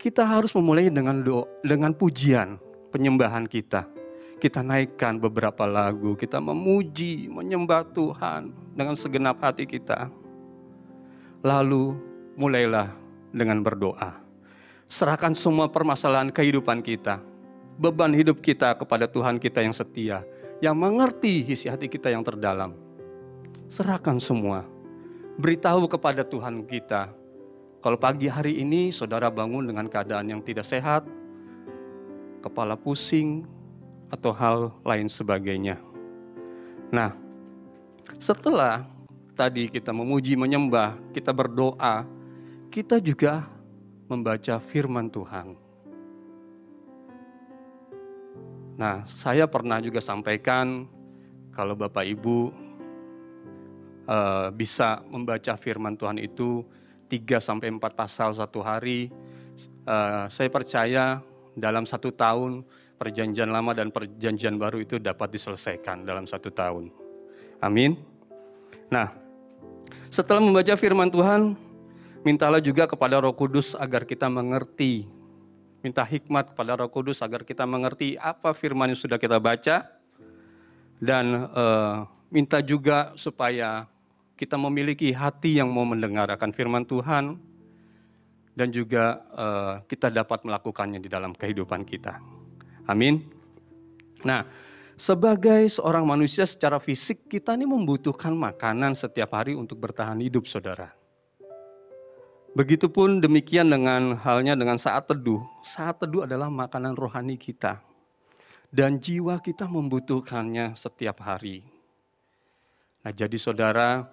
kita harus memulai dengan pujian, penyembahan kita. Kita naikkan beberapa lagu, kita memuji, menyembah Tuhan dengan segenap hati kita. Lalu mulailah dengan berdoa. Serahkan semua permasalahan kehidupan kita, beban hidup kita kepada Tuhan kita yang setia, yang mengerti isi hati kita yang terdalam. Serahkan semua. Beritahu kepada Tuhan kita, kalau pagi hari ini saudara bangun dengan keadaan yang tidak sehat, kepala pusing, atau hal lain sebagainya. Nah, setelah tadi kita memuji, menyembah, kita berdoa, kita juga membaca firman Tuhan. Nah, saya pernah juga sampaikan kalau Bapak Ibu bisa membaca firman Tuhan itu 3-4 pasal satu hari, saya percaya dalam 1 tahun Perjanjian Lama dan Perjanjian Baru itu dapat diselesaikan dalam 1 tahun. Amin. Nah, setelah membaca firman Tuhan, mintalah juga kepada Roh Kudus agar kita mengerti. Minta hikmat kepada Roh Kudus agar kita mengerti apa firman yang sudah kita baca. Dan minta juga supaya kita memiliki hati yang mau mendengar akan firman Tuhan. Dan juga kita dapat melakukannya di dalam kehidupan kita. Amin. Nah, sebagai seorang manusia secara fisik, kita ini membutuhkan makanan setiap hari untuk bertahan hidup, saudara. Begitupun demikian halnya dengan saat teduh. Saat teduh adalah makanan rohani kita. Dan jiwa kita membutuhkannya setiap hari. Nah, jadi saudara,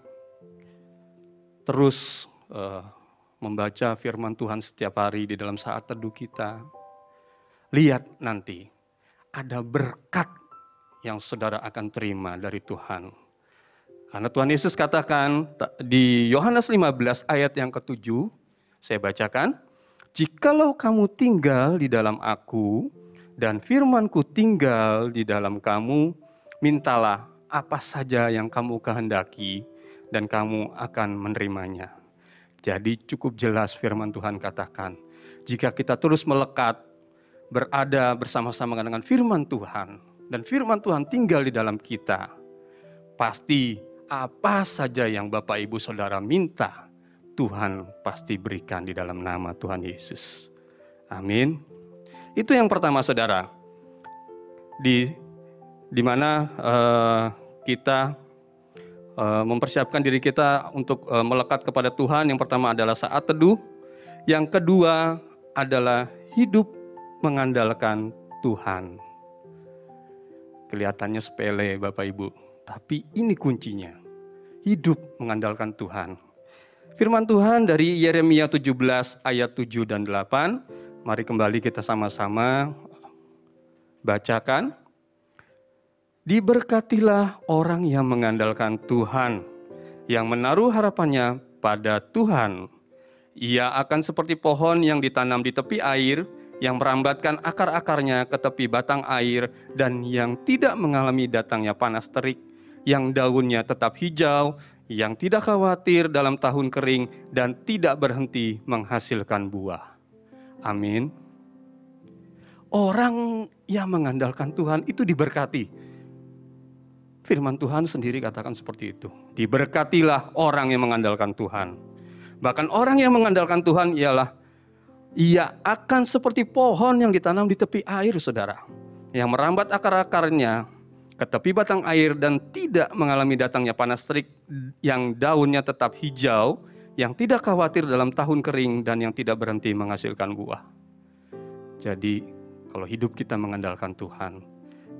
terus membaca firman Tuhan setiap hari di dalam saat teduh kita. Lihat nanti, ada berkat yang saudara akan terima dari Tuhan. Karena Tuhan Yesus katakan di Yohanes 15 ayat yang ke-7, saya bacakan, "Jikalau kamu tinggal di dalam aku, dan firman-Ku tinggal di dalam kamu, mintalah apa saja yang kamu kehendaki, dan kamu akan menerimanya." Jadi cukup jelas firman Tuhan katakan, jika kita terus melekat, berada bersama-sama dengan firman Tuhan, dan firman Tuhan tinggal di dalam kita, pasti apa saja yang Bapak Ibu Saudara minta, Tuhan pasti berikan di dalam nama Tuhan Yesus. Amin. Itu yang pertama saudara, di mana kita mempersiapkan diri kita untuk melekat kepada Tuhan. Yang pertama adalah saat teduh, yang kedua adalah hidup mengandalkan Tuhan. Kelihatannya sepele Bapak Ibu, tapi ini kuncinya. Hidup mengandalkan Tuhan. Firman Tuhan dari Yeremia 17 ayat 7 dan 8. Mari kembali kita sama-sama bacakan. "Diberkatilah orang yang mengandalkan Tuhan, yang menaruh harapannya pada Tuhan. Ia akan seperti pohon yang ditanam di tepi air, yang merambatkan akar-akarnya ke tepi batang air, dan yang tidak mengalami datangnya panas terik, yang daunnya tetap hijau, yang tidak khawatir dalam tahun kering, dan tidak berhenti menghasilkan buah." Amin. orang yang mengandalkan Tuhan itu diberkati. Firman Tuhan sendiri katakan seperti itu. Diberkatilah orang yang mengandalkan Tuhan. Bahkan orang yang mengandalkan Tuhan ialah ia akan seperti pohon yang ditanam di tepi air, saudara. Yang merambat akar-akarnya ke tepi batang air dan tidak mengalami datangnya panas terik, yang daunnya tetap hijau, yang tidak khawatir dalam tahun kering dan yang tidak berhenti menghasilkan buah. Jadi kalau hidup kita mengandalkan Tuhan,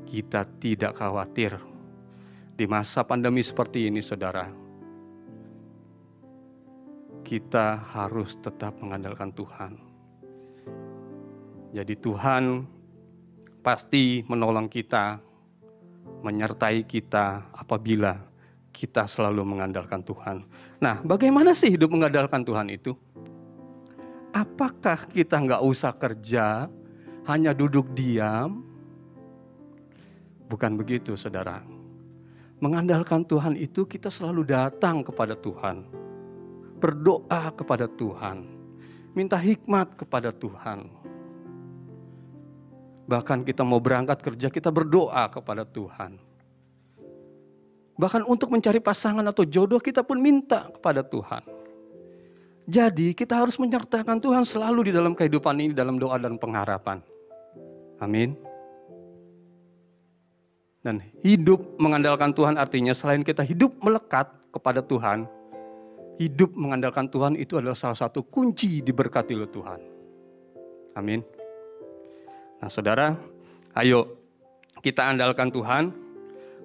kita tidak khawatir. Di masa pandemi seperti ini, saudara, kita harus tetap mengandalkan Tuhan. Jadi Tuhan pasti menolong kita, menyertai kita apabila kita selalu mengandalkan Tuhan. Nah, bagaimana sih hidup mengandalkan Tuhan itu? Apakah kita nggak usah kerja, hanya duduk diam? Bukan begitu, saudara. Mengandalkan Tuhan itu kita selalu datang kepada Tuhan, berdoa kepada Tuhan, minta hikmat kepada Tuhan. Bahkan kita mau berangkat kerja, kita berdoa kepada Tuhan. Bahkan untuk mencari pasangan atau jodoh, kita pun minta kepada Tuhan. Jadi kita harus menyertakan Tuhan selalu di dalam kehidupan ini, dalam doa dan pengharapan. Amin. Dan hidup mengandalkan Tuhan artinya selain kita hidup melekat kepada Tuhan, hidup mengandalkan Tuhan itu adalah salah satu kunci diberkati oleh Tuhan. Amin. Nah, saudara, ayo kita andalkan Tuhan.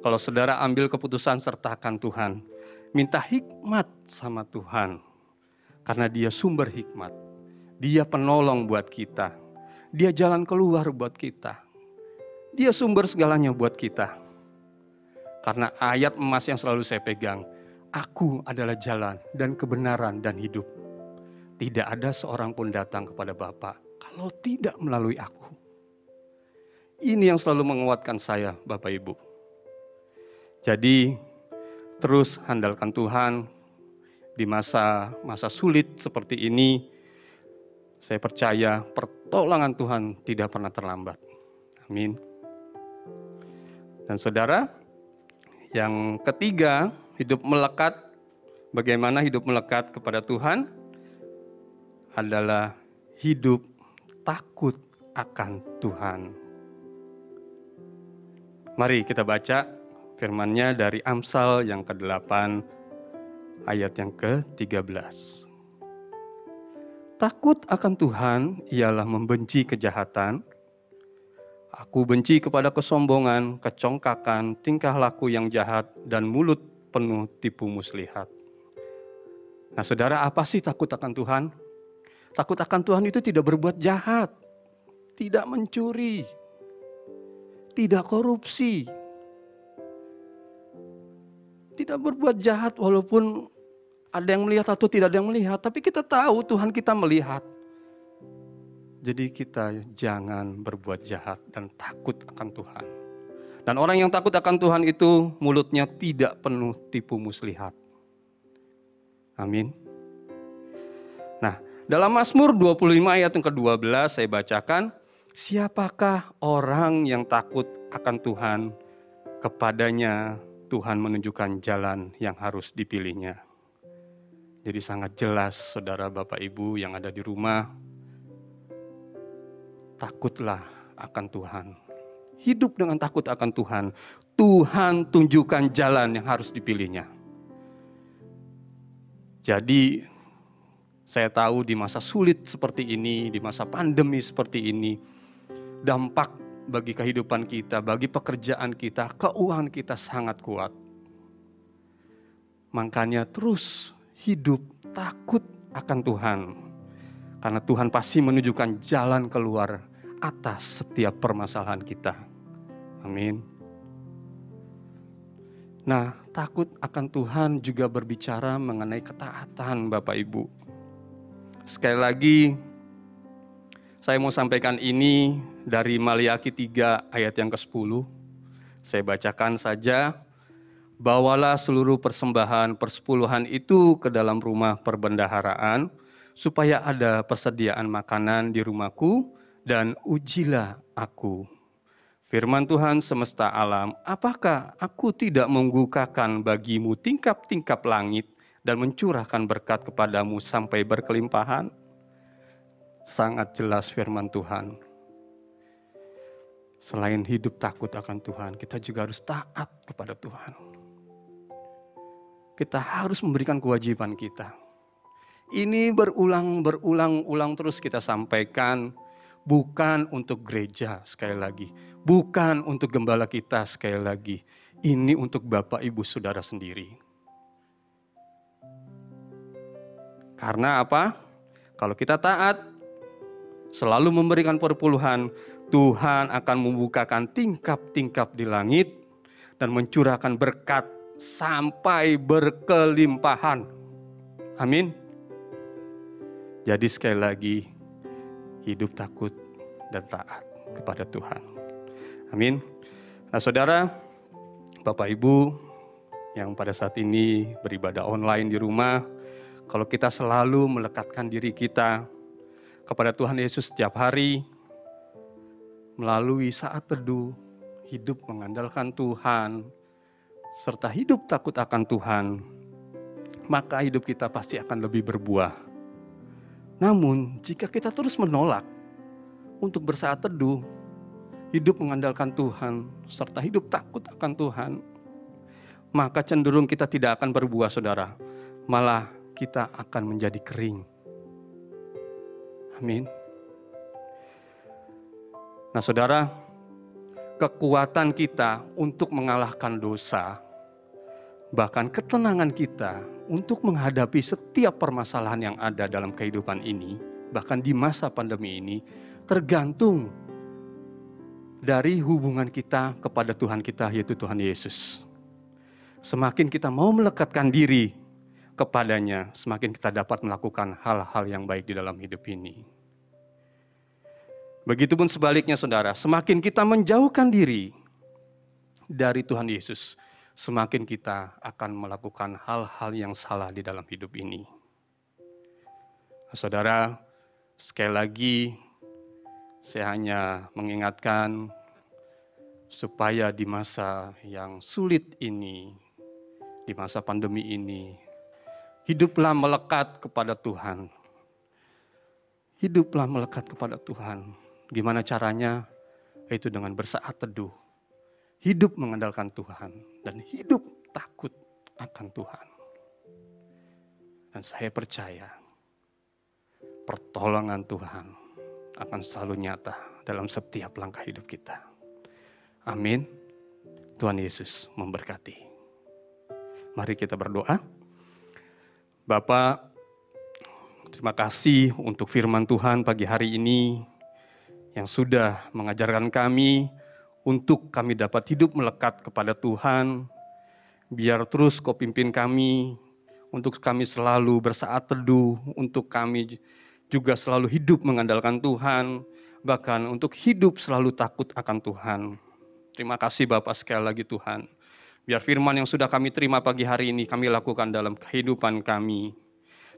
Kalau saudara ambil keputusan, sertakan Tuhan. Minta hikmat sama Tuhan. Karena Dia sumber hikmat. Dia penolong buat kita. Dia jalan keluar buat kita. Dia sumber segalanya buat kita. Karena ayat emas yang selalu saya pegang, aku adalah jalan dan kebenaran dan hidup. Tidak ada seorang pun datang kepada Bapa kalau tidak melalui aku. Ini yang selalu menguatkan saya, Bapak Ibu. Jadi terus andalkan Tuhan di masa sulit seperti ini. Saya percaya pertolongan Tuhan tidak pernah terlambat. Amin. Dan saudara, yang ketiga, hidup melekat. Bagaimana hidup melekat kepada Tuhan? Adalah hidup takut akan Tuhan. Mari kita baca firman-Nya dari Amsal yang ke-8 ayat yang ke-13. Takut akan Tuhan ialah membenci kejahatan. Aku benci kepada kesombongan, kecongkakan, tingkah laku yang jahat, dan mulut penuh tipu muslihat. Nah, saudara, apa sih takut akan Tuhan? Takut akan Tuhan itu tidak berbuat jahat, tidak mencuri, tidak korupsi, tidak berbuat jahat walaupun ada yang melihat atau tidak ada yang melihat. Tapi kita tahu Tuhan kita melihat. Jadi kita jangan berbuat jahat dan takut akan Tuhan. Dan orang yang takut akan Tuhan itu mulutnya tidak penuh tipu muslihat. Amin. Nah, dalam Mazmur 25 ayat yang ke-12 saya bacakan, siapakah orang yang takut akan Tuhan? Kepadanya Tuhan menunjukkan jalan yang harus dipilihnya. Jadi sangat jelas, saudara, Bapak, Ibu yang ada di rumah, takutlah akan Tuhan. Hidup dengan takut akan Tuhan. Tuhan tunjukkan jalan yang harus dipilihnya. Jadi saya tahu di masa sulit seperti ini, di masa pandemi seperti ini, dampak bagi kehidupan kita, bagi pekerjaan kita, keuangan kita sangat kuat. Makanya terus hidup takut akan Tuhan. Karena Tuhan pasti menunjukkan jalan keluar atas setiap permasalahan kita. Amin. Nah, takut akan Tuhan juga berbicara mengenai ketaatan, Bapak Ibu. Sekali lagi, saya mau sampaikan ini dari Maliaki 3 ayat yang ke-10. Saya bacakan saja. Bawalah seluruh persembahan persepuluhan itu ke dalam rumah perbendaharaan, supaya ada persediaan makanan di rumahku, dan ujilah aku. Firman Tuhan semesta alam, apakah aku tidak membukakan bagimu tingkap-tingkap langit dan mencurahkan berkat kepadamu sampai berkelimpahan? Sangat jelas firman Tuhan. Selain hidup takut akan Tuhan, kita juga harus taat kepada Tuhan. Kita harus memberikan kewajiban kita. Ini berulang terus kita sampaikan, bukan untuk gereja sekali lagi, bukan untuk gembala kita sekali lagi. Ini untuk Bapak Ibu Saudara sendiri. Karena apa? Kalau kita taat, selalu memberikan perpuluhan, Tuhan akan membukakan tingkap-tingkap di langit dan mencurahkan berkat sampai berkelimpahan. Amin. Jadi sekali lagi, hidup takut dan taat kepada Tuhan. Amin. Nah saudara, Bapak Ibu yang pada saat ini beribadah online di rumah, kalau kita selalu melekatkan diri kita kepada Tuhan Yesus setiap hari, melalui saat teduh, hidup mengandalkan Tuhan, serta hidup takut akan Tuhan, maka hidup kita pasti akan lebih berbuah. Namun, jika kita terus menolak untuk bersaat teduh, hidup mengandalkan Tuhan, serta hidup takut akan Tuhan, maka cenderung kita tidak akan berbuah, saudara. Malah kita akan menjadi kering. Amin. Nah, saudara, kekuatan kita untuk mengalahkan dosa, bahkan ketenangan kita untuk menghadapi setiap permasalahan yang ada dalam kehidupan ini, bahkan di masa pandemi ini, tergantung dari hubungan kita kepada Tuhan kita, yaitu Tuhan Yesus. Semakin kita mau melekatkan diri kepadanya, semakin kita dapat melakukan hal-hal yang baik di dalam hidup ini. Begitupun sebaliknya saudara, semakin kita menjauhkan diri dari Tuhan Yesus, semakin kita akan melakukan hal-hal yang salah di dalam hidup ini. Nah, saudara, sekali lagi saya hanya mengingatkan supaya di masa yang sulit ini, di masa pandemi ini, hiduplah melekat kepada Tuhan. Hiduplah melekat kepada Tuhan. Gimana caranya? Itu dengan bersaat teduh. Hidup mengandalkan Tuhan dan hidup takut akan Tuhan. Dan saya percaya pertolongan Tuhan akan selalu nyata dalam setiap langkah hidup kita. Amin. Tuhan Yesus memberkati. Mari kita berdoa. Bapa, terima kasih untuk firman Tuhan pagi hari ini yang sudah mengajarkan kami untuk kami dapat hidup melekat kepada Tuhan. Biar terus Kau pimpin kami, untuk kami selalu bersaat teduh, untuk kami juga selalu hidup mengandalkan Tuhan, bahkan untuk hidup selalu takut akan Tuhan. Terima kasih Bapak sekali lagi Tuhan. Biar firman yang sudah kami terima pagi hari ini kami lakukan dalam kehidupan kami.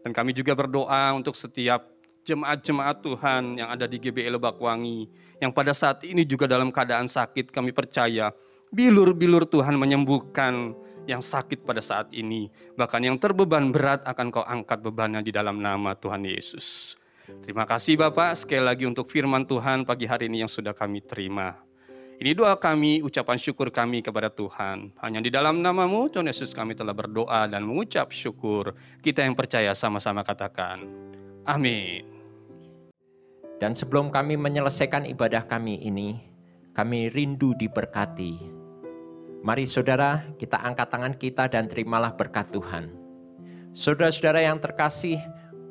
Dan kami juga berdoa untuk setiap jemaat-jemaat Tuhan yang ada di GBI Lebakwangi, yang pada saat ini juga dalam keadaan sakit. Kami percaya bilur-bilur Tuhan menyembuhkan yang sakit pada saat ini. Bahkan yang terbeban berat akan Kau angkat bebannya di dalam nama Tuhan Yesus. Terima kasih Bapak sekali lagi untuk firman Tuhan pagi hari ini yang sudah kami terima. Ini doa kami, ucapan syukur kami kepada Tuhan. Hanya di dalam nama-Mu Tuhan Yesus kami telah berdoa dan mengucap syukur. Kita yang percaya sama-sama katakan amin. Dan sebelum kami menyelesaikan ibadah kami ini, kami rindu diberkati. Mari saudara, kita angkat tangan kita dan terimalah berkat Tuhan. Saudara-saudara yang terkasih,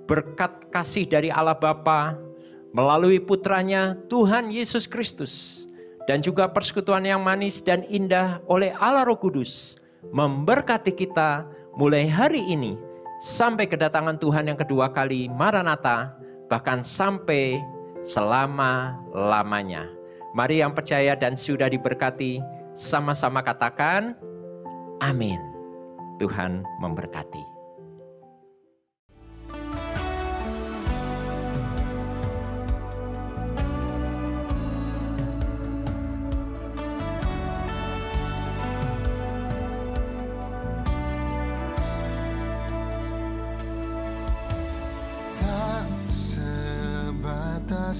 berkat kasih dari Allah Bapa melalui putranya Tuhan Yesus Kristus, dan juga persekutuan yang manis dan indah oleh Allah Roh Kudus memberkati kita mulai hari ini sampai kedatangan Tuhan yang kedua kali, Maranatha, bahkan sampai selama-lamanya. Mari yang percaya dan sudah diberkati, sama-sama katakan amin. Tuhan memberkati.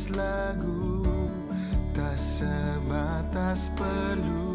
sebatas lagu, tak sebatas perlu